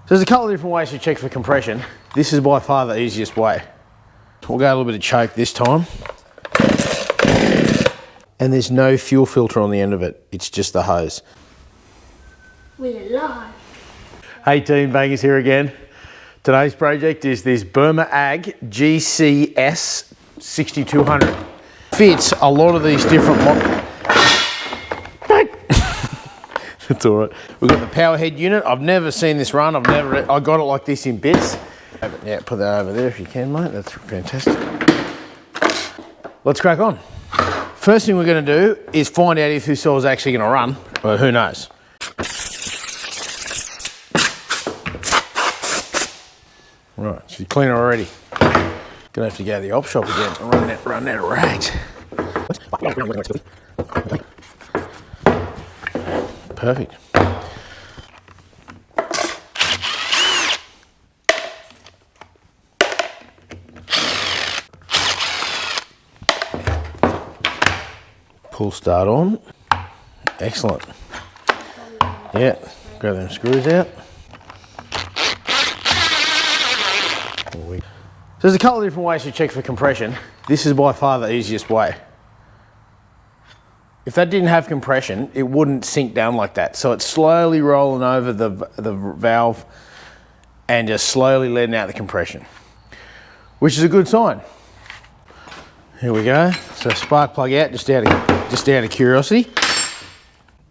there's a couple of different ways to check for compression. This is by far the easiest way. We'll go a little bit of choke this time. And there's no fuel filter on the end of it. It's just the hose. We're live. Hey team, Bangers here again. Today's project is this Burma-Ag GCS6200. Fits a lot of these different That's all right. We've got the power head unit. I've never seen this run. I got it like this in bits. Yeah, put that over there if you can, mate. That's fantastic. Let's crack on. First thing we're going to do is find out if this saw is actually going to run. Well, who knows? Right, she's cleaner already. Gonna have to go to the op shop again and run out of rags. Perfect. Pull start on. Excellent. Yeah, grab them screws out. So there's a couple of different ways to check for compression. This is by far the easiest way. If that didn't have compression, it wouldn't sink down like that. So it's slowly rolling over the valve and just slowly letting out the compression, which is a good sign. Here we go. So spark plug out, just out of curiosity.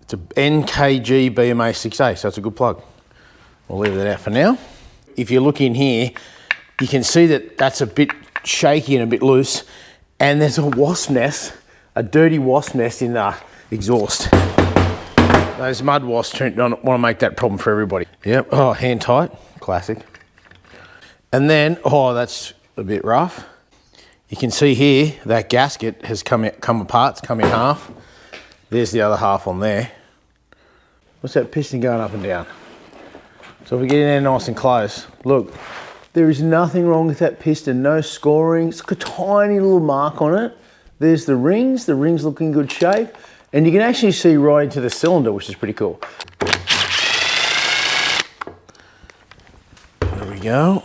It's a NKG BMA 6A, so it's a good plug. We'll leave that out for now. If you look in here, you can see that that's a bit shaky and a bit loose, and there's a wasp nest, a dirty wasp nest in the exhaust. Those mud wasps don't want to make that problem for everybody. Yep, oh, hand tight, classic. And then, oh, that's a bit rough. You can see here, that gasket has come apart, it's come in half. There's the other half on there. What's that piston going up and down? So if we get in there nice and close, look, there is nothing wrong with that piston, no scoring. It's got a tiny little mark on it. There's the rings look in good shape. And you can actually see right into the cylinder, which is pretty cool. There we go.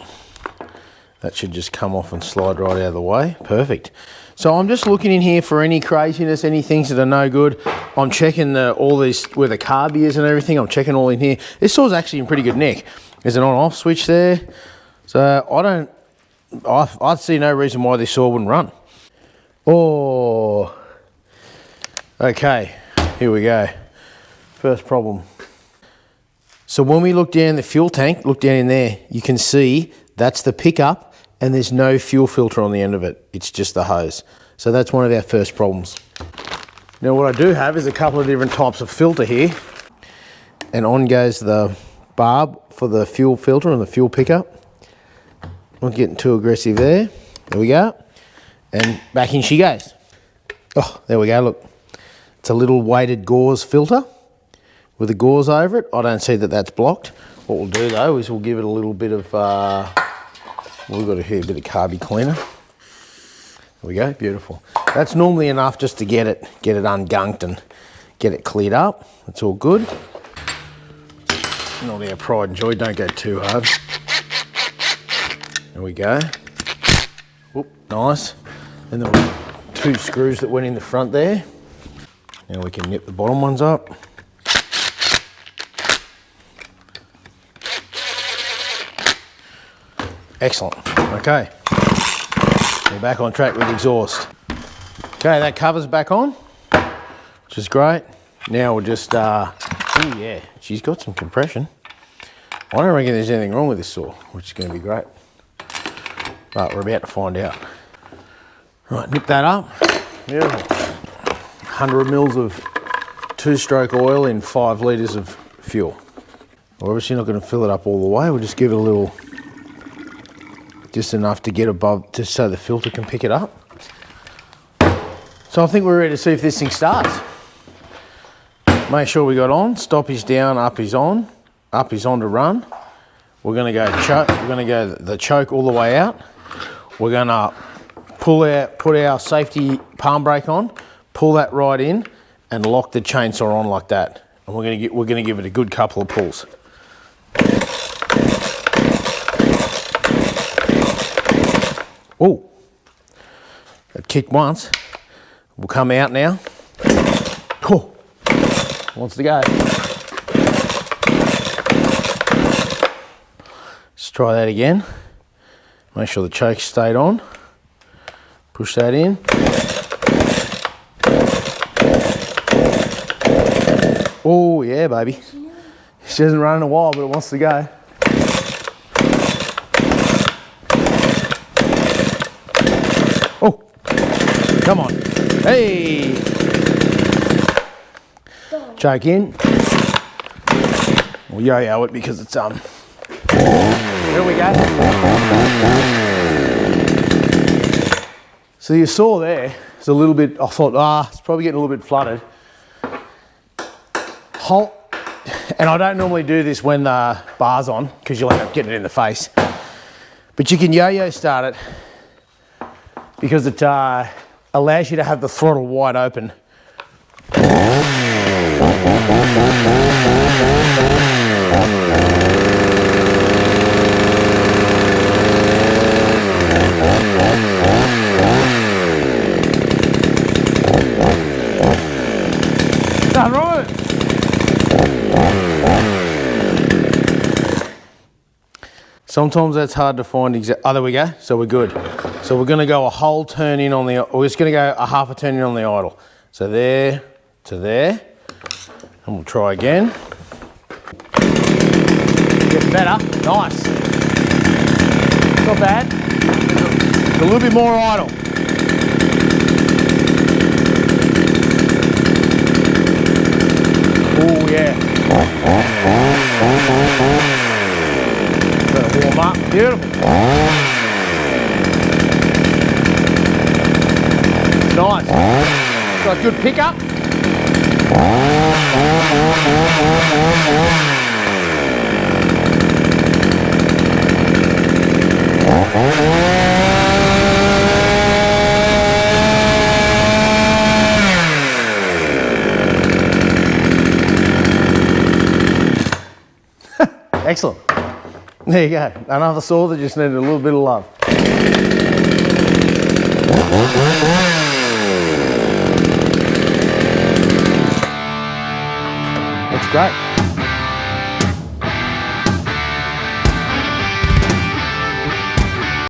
That should just come off and slide right out of the way. Perfect. So I'm just looking in here for any craziness, any things that are no good. I'm checking all these, where the carb is and everything. I'm checking all in here. This saw's actually in pretty good nick. There's an on-off switch there. So I see no reason why this saw wouldn't run. Oh, okay, here we go. First problem. So when we look down the fuel tank, look down in there, you can see that's the pickup and there's no fuel filter on the end of it. It's just the hose. So that's one of our first problems. Now what I do have is a couple of different types of filter here. And on goes the barb for the fuel filter and the fuel pickup. Not getting too aggressive there. There we go. And back in she goes. Oh, there we go, look. It's a little weighted gauze filter with a gauze over it. I don't see that that's blocked. What we'll do though is we'll give it a little bit of, we've got here a bit of carby cleaner. There we go, beautiful. That's normally enough just to get it ungunked and get it cleared up. It's all good. Not our pride and joy, don't go too hard. There we go. Whoop, nice. And there were 2 screws that went in the front there. Now we can nip the bottom ones up. Excellent. Okay. We're back on track with the exhaust. Okay, that cover's back on, which is great. Now we'll just, oh yeah, she's got some compression. I don't reckon there's anything wrong with this saw, which is going to be great. But we're about to find out. Right, nip that up. Beautiful. 100 mils of 2-stroke oil in 5 litres of fuel. We're obviously not going to fill it up all the way. We'll just give it a little, just enough to get above, just so the filter can pick it up. So I think we're ready to see if this thing starts. Make sure we got on. Stop is down, up is on. Up is on to run. We're going to go choke. We're going to go the choke all the way out. We're going to put our safety palm brake on, pull that right in, and lock the chainsaw on like that. And we're going to give it a good couple of pulls. Oh, it kicked once. Will come out now. Oh, wants to go. Let's try that again. Make sure the choke stayed on. Push that in. Oh yeah, baby. She hasn't run in a while, but it wants to go. Oh, come on. Hey. Choke in. We'll yo-yo it because it's There we go. So you saw there, it's a little bit, I thought, it's probably getting a little bit flooded. And I don't normally do this when the bar's on because you'll end up getting it in the face. But you can yo-yo start it because it allows you to have the throttle wide open. Nothing wrong with it. Sometimes that's hard to find there we go, so we're good. So we're gonna go a whole turn in on we're just gonna go a half a turn in on the idle. So there to there, and we'll try again. Getting better, nice. Not bad, a little bit more idle. Oh yeah. Warm up, beautiful. Nice. Got good pickup. Excellent. There you go. Another saw that just needed a little bit of love. That's great.